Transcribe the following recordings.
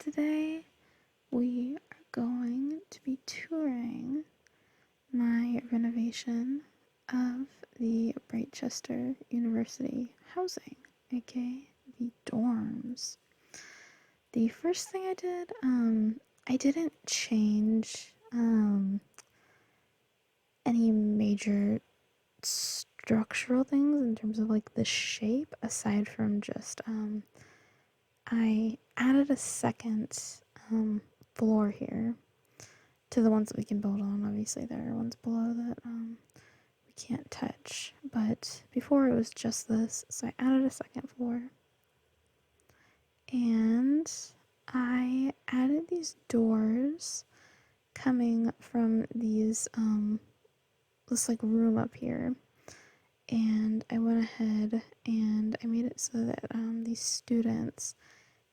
Today we are going to be touring my renovation of the Britechester University housing, aka the dorms. The first thing I did, I didn't change any major structural things in terms of like the shape, aside from just I added a second floor here to the ones that we can build on. Obviously there are ones below that we can't touch, but before it was just this, so I added a second floor. And I added these doors coming from these this like room up here, and I went ahead and I made it so that these students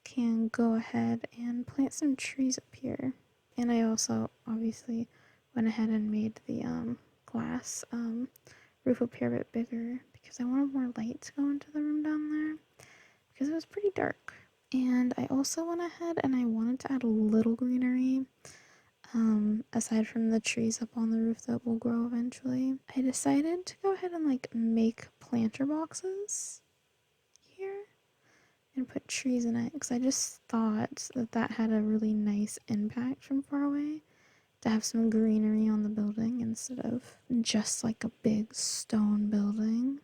can go ahead and plant some trees up here. And I also obviously went ahead and made the glass roof up here a bit bigger because I wanted more light to go into the room down there because it was pretty dark. And I also went ahead and I wanted to add a little greenery aside from the trees up on the roof that will grow eventually. I decided to go ahead and like make planter boxes here and put trees in it because I just thought that that had a really nice impact from far away, to have some greenery on the building instead of just like a big stone building.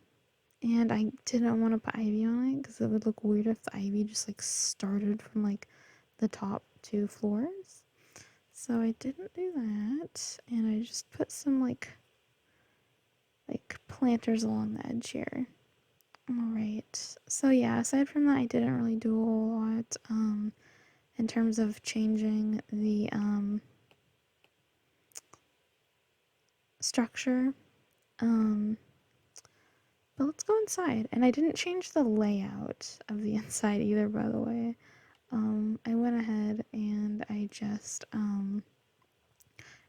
And I didn't want to put ivy on it because it would look weird if the ivy just like started from like the top 2 floors. So I didn't do that, and I just put some like planters along the edge here. Alright, so yeah, aside from that, I didn't really do a whole lot in terms of changing the structure. But let's go inside. And I didn't change the layout of the inside either, by the way. I went ahead and I just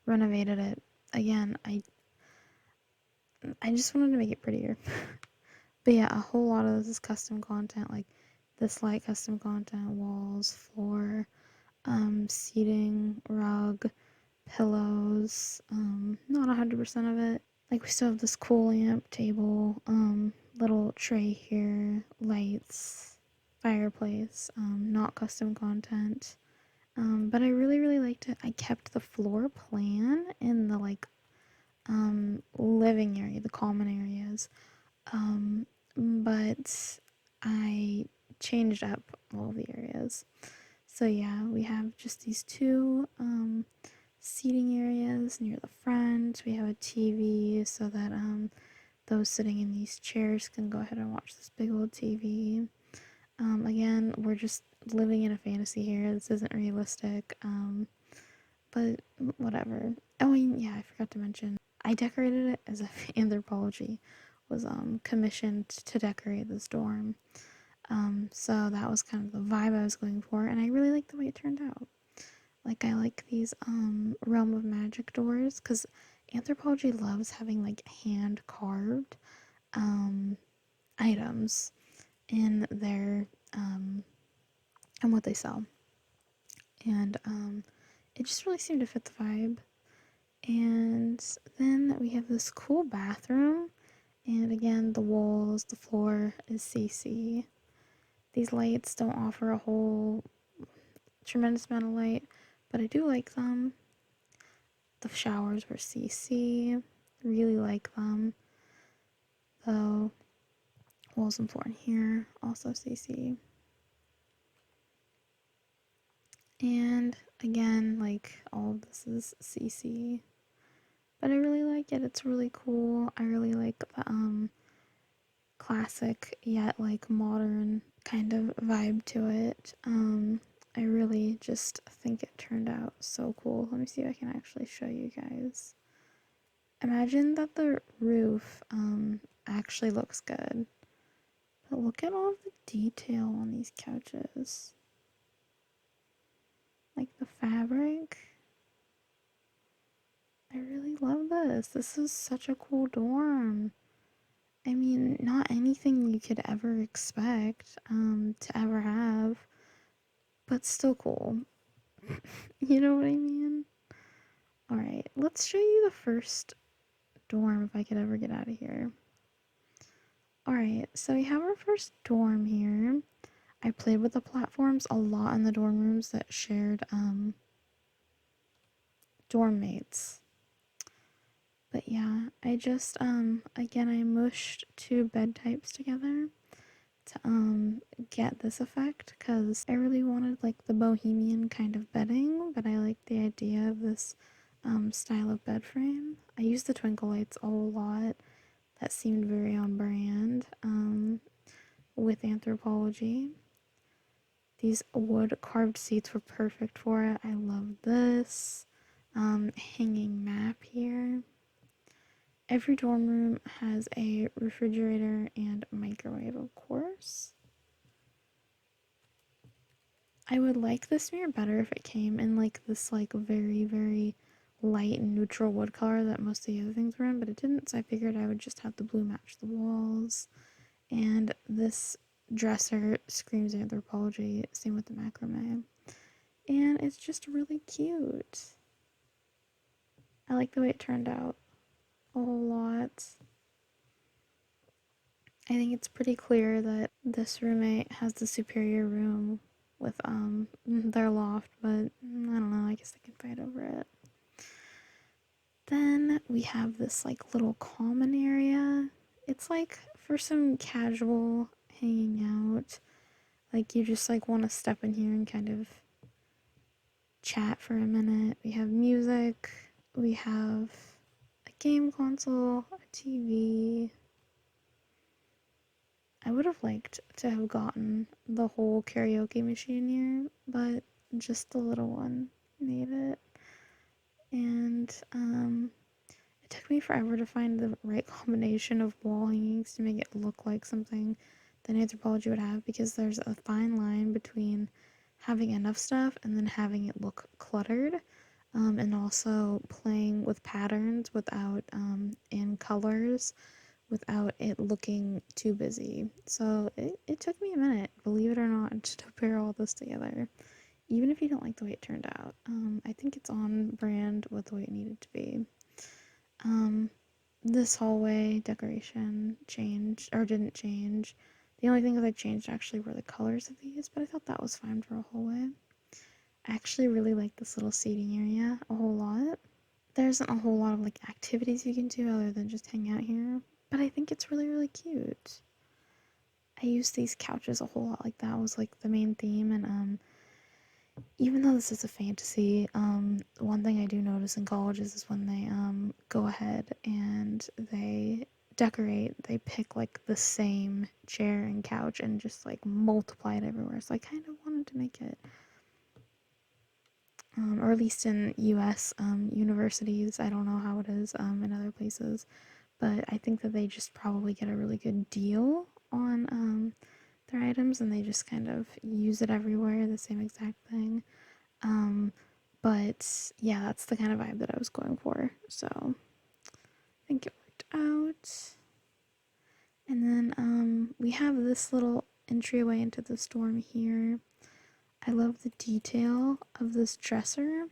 renovated it. Again, I just wanted to make it prettier. But yeah, a whole lot of this is custom content, like this light custom content, walls, floor, seating, rug, pillows, not 100% of it. Like we still have this cool lamp, table, little tray here, lights, fireplace, not custom content. But I really liked it. I kept the floor plan in the like living area, the common areas. But I changed up all the areas. So yeah, we have just these 2 seating areas near the front. We have a TV so that those sitting in these chairs can go ahead and watch this big old TV. Again, we're just living in a fantasy here. This isn't realistic, but whatever. Oh, and yeah, I forgot to mention, I decorated it as if Anthropologie was commissioned to decorate this dorm. So that was kind of the vibe I was going for, and I really like the way it turned out. Like, I like these Realm of Magic doors because Anthropologie loves having like hand carved items in their and what they sell, and it just really seemed to fit the vibe. And then we have this cool bathroom, and again, the walls, the floor is CC. These lights don't offer a whole tremendous amount of light, but I do like them. The showers were CC, really like them. Though walls and floor in here also CC. And again, like all of this is CC. But I really like it. It's really cool. I really like the classic yet like modern kind of vibe to it. I really just think it turned out so cool. Let me see if I can actually show you guys. Imagine that the roof actually looks good. But look at all the detail on these couches. Like the fabric. I really love this. This is such a cool dorm. I mean, not anything you could ever expect to ever have, but still cool. You know what I mean? Alright, let's show you the first dorm if I could ever get out of here. Alright, so we have our first dorm here. I played with the platforms a lot in the dorm rooms that shared dorm mates. But yeah, I just again I mushed two bed types together to get this effect because I really wanted like the bohemian kind of bedding, but I liked the idea of this style of bed frame. I used the twinkle lights a whole lot. That seemed very on brand with Anthropologie. These wood carved seats were perfect for it. I love this hanging map here. Every dorm room has a refrigerator and microwave, of course. I would like this mirror better if it came in like this like very, very light and neutral wood color that most of the other things were in, but it didn't, so I figured I would just have the blue match the walls. And this dresser screams Anthropologie, same with the macrame. And it's just really cute. I like the way it turned out a whole lot. I think it's pretty clear that this roommate has the superior room with their loft, but I don't know, I guess they can fight over it. Then we have this like little common area. It's like for some casual hanging out. Like you just like want to step in here and kind of chat for a minute. We have music. We have a game console, a TV. I would have liked to have gotten the whole karaoke machine here, but just the little one made it. And it took me forever to find the right combination of wall hangings to make it look like something that Anthropologie would have, because there's a fine line between having enough stuff and then having it look cluttered, and also playing with patterns without and colors without it looking too busy. So it took me a minute, believe it or not, to pair all this together. Even if you don't like the way it turned out, I think it's on brand with the way it needed to be. This hallway decoration changed, or didn't change. The only things I changed actually were the colors of these, but I thought that was fine for a hallway. I actually really like this little seating area a whole lot. There isn't a whole lot of like activities you can do other than just hang out here, but I think it's really, really cute. I use these couches a whole lot, like that was like the main theme, and even though this is a fantasy, one thing I do notice in colleges is when they go ahead and they decorate, they pick like the same chair and couch and just like multiply it everywhere. So I kind of wanted to make it, or at least in US universities. I don't know how it is in other places, but I think that they just probably get a really good deal on their items and they just kind of use it everywhere, the same exact thing. But yeah, that's the kind of vibe that I was going for. So I think it worked out. And then we have this little entryway into the storm here. I love the detail of this dresser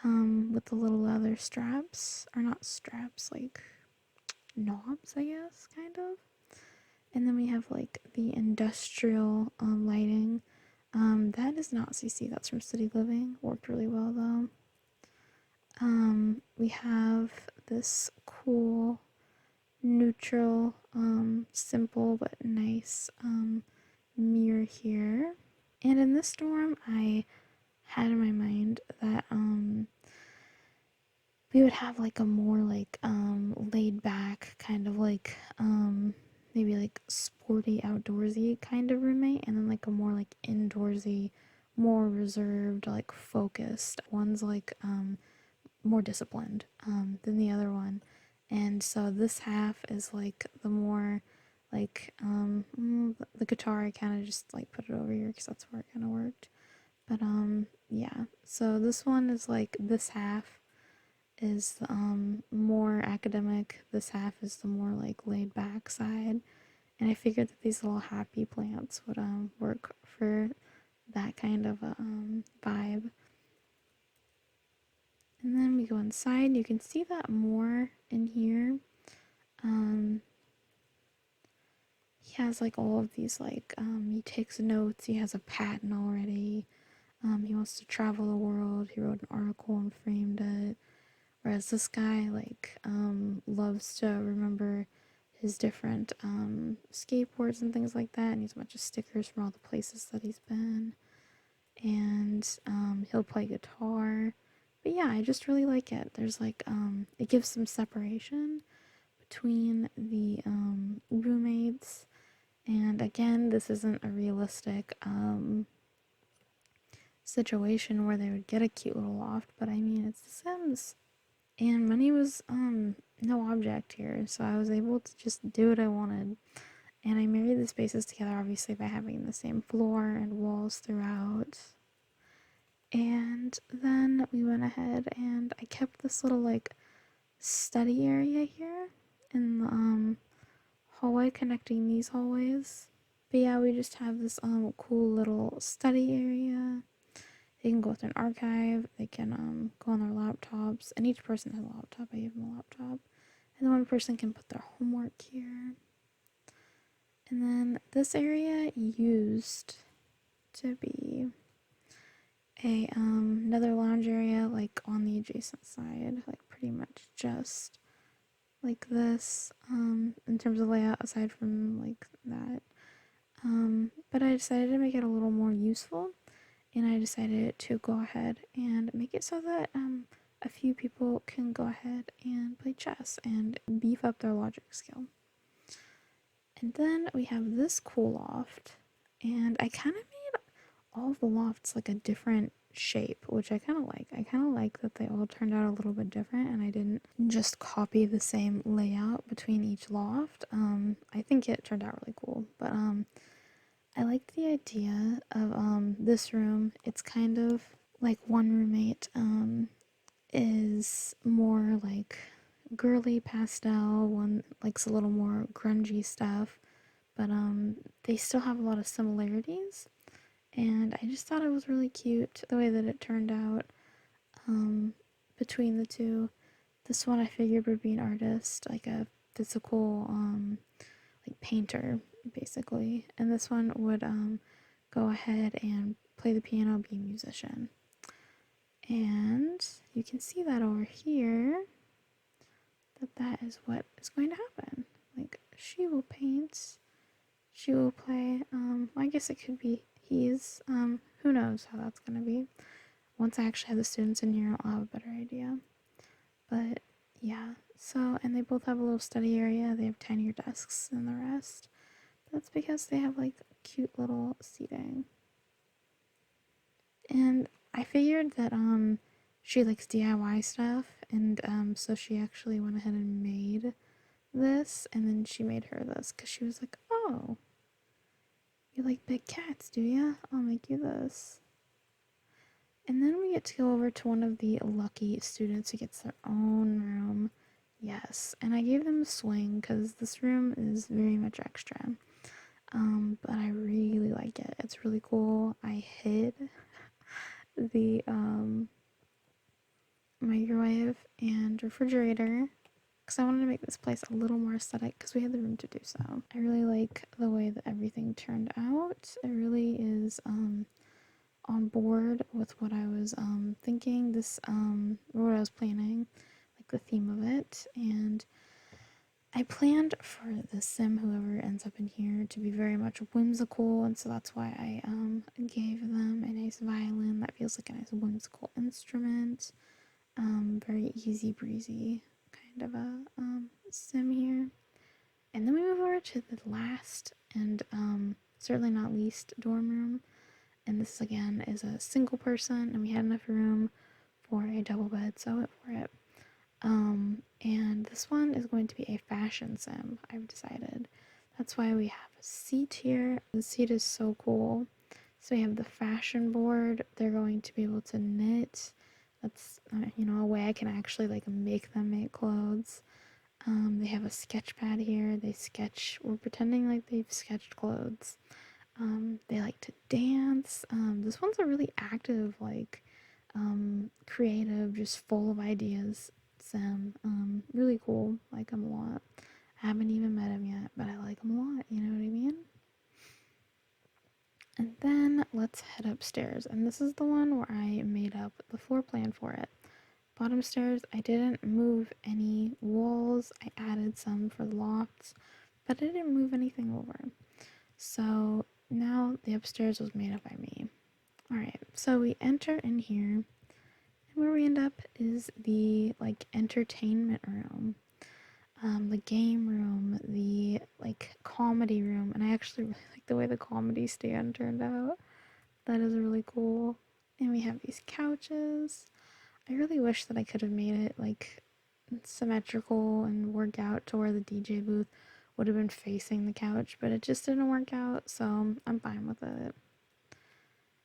with the little leather straps, or not straps, like knobs, I guess, kind of. And then we have like the industrial lighting. That is not CC, that's from City Living. Worked really well though. We have this cool, neutral, simple but nice mirror here. And in this dorm, I had in my mind that we would have like a more like laid back kind of like maybe like sporty outdoorsy kind of roommate, and then like a more like indoorsy, more reserved, like focused one's like more disciplined than the other one. And so this half is like the more like the guitar, I kind of just like put it over here because that's where it kind of worked. But yeah, so this one is like, this half is more academic, this half is the more like laid back side, and I figured that these little happy plants would work for that kind of a vibe. we go inside, you can see that more in here. He has like all of these he takes notes. He has a patent already. He wants to travel the world. He wrote an article and framed it. Whereas this guy loves to remember his different skateboards and things like that, and he has a bunch of stickers from all the places that he's been. And he'll play guitar. But yeah, I just really like it. There's it gives some separation between the roommates. And again, this isn't a realistic situation where they would get a cute little loft, but I mean, it's The Sims. And money was no object here, so I was able to just do what I wanted. And I married the spaces together, obviously, by having the same floor and walls throughout. And then we went ahead and I kept this little study area here in the hallway connecting these hallways. But yeah, we just have this cool little study area. They can go through an archive, they can go on their laptops, and each person has a laptop. I gave them a laptop. And then one person can put their homework here. And then this area used to be another lounge area on the adjacent side, pretty much just like this in terms of layout aside from that. But I decided to make it a little more useful, and I decided to go ahead and make it so that a few people can go ahead and play chess and beef up their logic skill. And then we have this cool loft, and I kind of made all of the lofts a different shape, which I kind of like. I kind of like that they all turned out a little bit different and I didn't just copy the same layout between each loft. I think it turned out really cool, but I like the idea of this room. It's kind of one roommate is more girly pastel, one likes a little more grungy stuff, but they still have a lot of similarities. And I just thought it was really cute the way that it turned out between the two. This one I figured would be an artist, like a physical painter basically, and this one would go ahead and play the piano, be a musician. And you can see that over here that is what is going to happen. She will paint, she will play. I guess it could be he's. Who knows how that's gonna be. Once I actually have the students in here, I'll have a better idea. But yeah, so, and they both have a little study area. They have tinier desks than the rest. But that's because they have cute little seating. And I figured that she likes DIY stuff, and so she actually went ahead and made this, and then she made her this because she was like, oh, you like big cats, do ya? I'll make you this. And then we get to go over to one of the lucky students who gets their own room. Yes, and I gave them a swing because this room is very much extra. But I really like it. It's really cool. I hid the microwave and refrigerator because I wanted to make this place a little more aesthetic because we had the room to do so. I really like the way that everything turned out. It really is on board with what I was thinking, what I was planning, the theme of it. And I planned for the sim, whoever ends up in here, to be very much whimsical, and so that's why I gave them a nice violin that feels like a nice whimsical instrument. Very easy breezy kind of a sim here. And then we move over to the last and certainly not least dorm room. And this again is a single person, and we had enough room for a double bed, so I went for it. And this one is going to be a fashion sim, I've decided. That's why we have a seat here. The seat is so cool. So we have the fashion board. They're going to be able to knit. That's, a way I can actually make them make clothes. They have a sketch pad here. They sketch, we're pretending like they've sketched clothes. They like to dance. This one's a really active, creative, just full of ideas sim. Really cool. Like him a lot. I haven't even met him yet, but I like him a lot. You know what I mean? And then let's head upstairs. And this is the one where I made up the floor plan for it. Bottom stairs, I didn't move any walls. I added some for the lofts, but I didn't move anything over. So now the upstairs was made up by me. Alright, so we enter in here, and where we end up is the like entertainment room, the game room, the like comedy room, and I actually really like the way the comedy stand turned out. That is really cool. And we have these couches. I really wish that I could have made it like symmetrical and work out to where the DJ booth would have been facing the couch, but it just didn't work out, so I'm fine with it.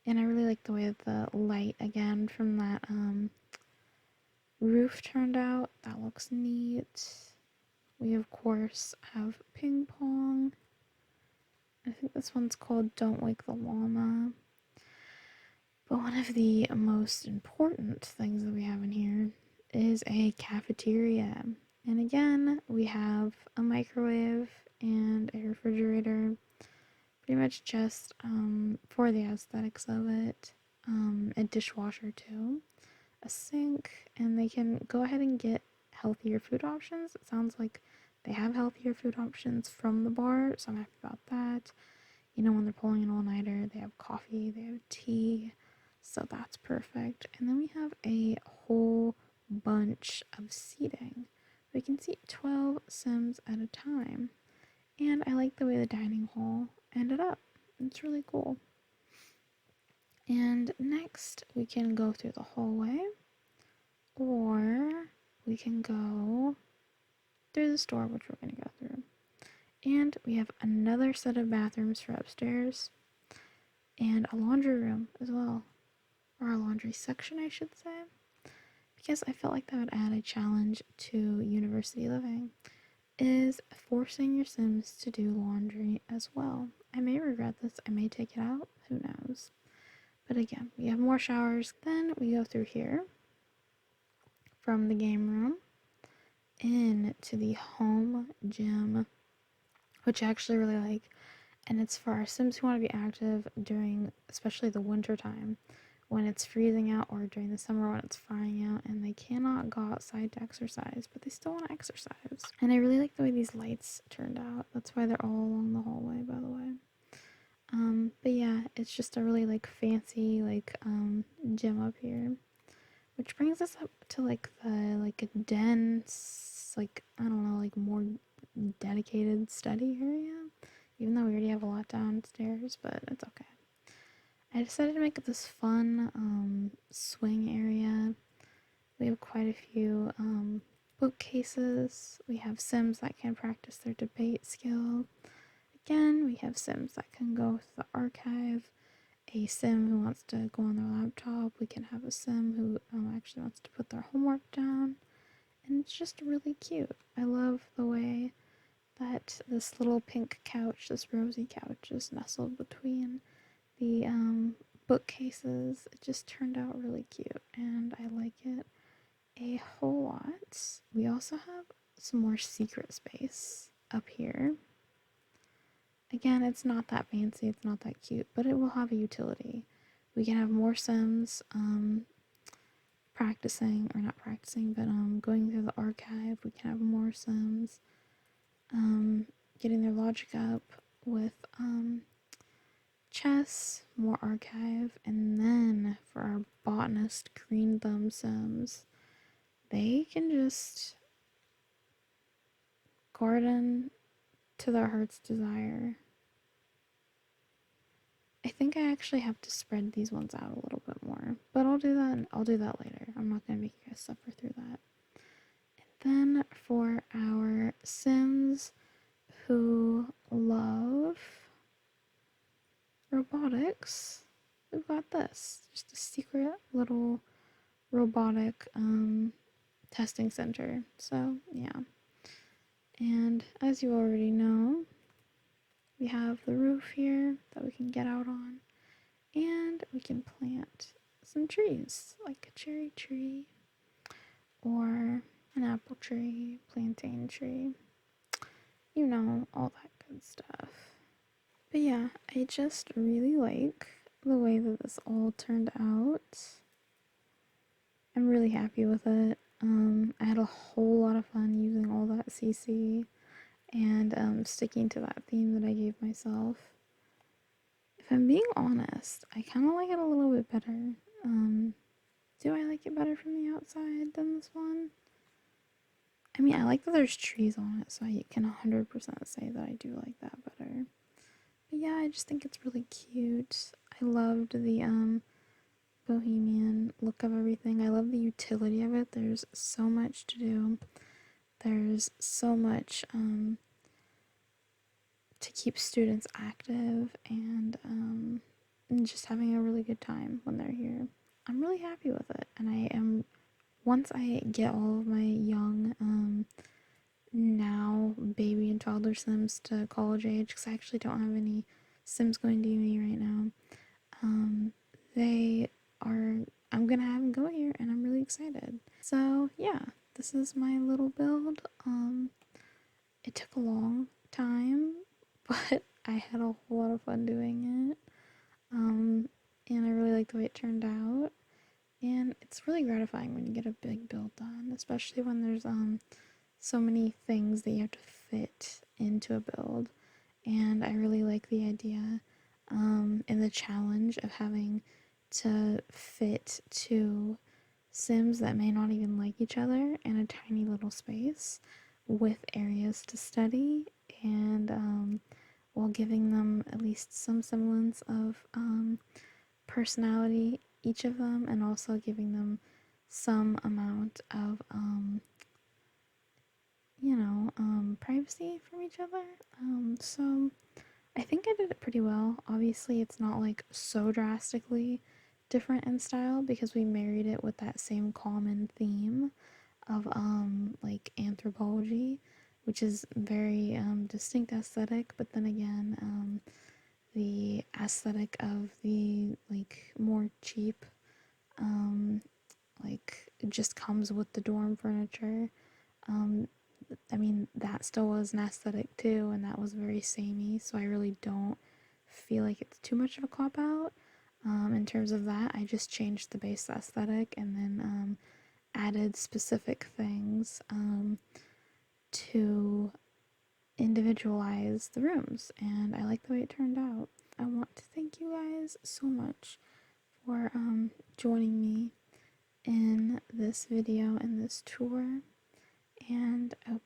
And I really like the way that the light again from that roof turned out. That looks neat. We of course have ping pong. I think this one's called Don't Wake the Llama. But one of the most important things that we have in here is a cafeteria. And again, we have a microwave and a refrigerator, pretty much just for the aesthetics of it, a dishwasher too, a sink, and they can go ahead and get healthier food options. It sounds like they have healthier food options from the bar, so I'm happy about that. You know, when they're pulling an all-nighter, they have coffee, they have tea, so that's perfect. And then we have a whole bunch of seating. We can seat 12 Sims at a time. And I like the way the dining hall ended up. It's really cool. And next, we can go through the hallway, or we can go through the store, which we're going to go through. And we have another set of bathrooms for upstairs, and a laundry room as well. Or a laundry section, I should say. Because I felt like that would add a challenge to university living, is forcing your Sims to do laundry as well. I may regret this, I may take it out, who knows. But again, we have more showers. Then we go through here from the game room into the home gym, which I actually really like. And it's for our Sims who want to be active during especially the winter time, when it's freezing out, or during the summer when it's frying out and they cannot go outside to exercise, but they still want to exercise. And I really like the way these lights turned out. That's why they're all along the hallway, by the way. But yeah, it's just a really like fancy like gym up here, which brings us up to like the like a dense, like I don't know, like more dedicated study area, even though we already have a lot downstairs, but it's okay. I decided to make this fun swing area. We have quite a few bookcases. We have Sims that can practice their debate skill. Again, we have Sims that can go to the archive. A Sim who wants to go on their laptop. We can have a Sim who actually wants to put their homework down. And it's just really cute. I love the way that this little pink couch, this rosy couch, is nestled between the bookcases. It just turned out really cute, and I like it a whole lot. We also have some more secret space up here. Again, it's not that fancy, it's not that cute, but it will have a utility. We can have more Sims practicing, or not practicing, but going through the archive. We can have more Sims getting their logic up with chess, more archive, and then for our botanist green thumb Sims, they can just garden to their heart's desire. I think I actually have to spread these ones out a little bit more, but I'll do that later. I'm not going to make you guys suffer through that. And then for our Sims who love robotics, we've got this. Just a secret little robotic testing center. So, yeah. And as you already know, we have the roof here that we can get out on, and we can plant some trees, like a cherry tree or an apple tree, plantain tree, all that good stuff. But yeah, I just really like the way that this all turned out. I'm really happy with it. I had a whole lot of fun using all that CC and sticking to that theme that I gave myself. If I'm being honest, I kind of like it a little bit better. Do I like it better from the outside than this one? I mean, I like that there's trees on it, so I can 100% say that I do like that better. But yeah, I just think it's really cute. I loved the bohemian look of everything. I love the utility of it. There's so much to do. There's so much to keep students active and just having a really good time when they're here. I'm really happy with it, and I am once I get all of my young now baby and toddler Sims to college age, because I actually don't have any Sims going to uni right now. They are, I'm gonna have them go here, and I'm really excited. So yeah, this is my little build. It took a long time, but I had a whole lot of fun doing it. And I really like the way it turned out. And it's really gratifying when you get a big build done, especially when there's so many things that you have to fit into a build. And I really like the idea and the challenge of having to fit two Sims that may not even like each other in a tiny little space with areas to study and while giving them at least some semblance of personality, each of them, and also giving them some amount of privacy from each other. So I think I did it pretty well. Obviously, it's not like so drastically different in style because we married it with that same common theme of like anthropology, which is very distinct aesthetic, but then again, the aesthetic of the like more cheap like it just comes with the dorm furniture. Um, I mean, that still was an aesthetic too, and that was very samey, so I really don't feel like it's too much of a cop out. In terms of that, I just changed the base aesthetic and then added specific things to individualize the rooms, and I like the way it turned out. I want to thank you guys so much for joining me in this video and this tour, and I hope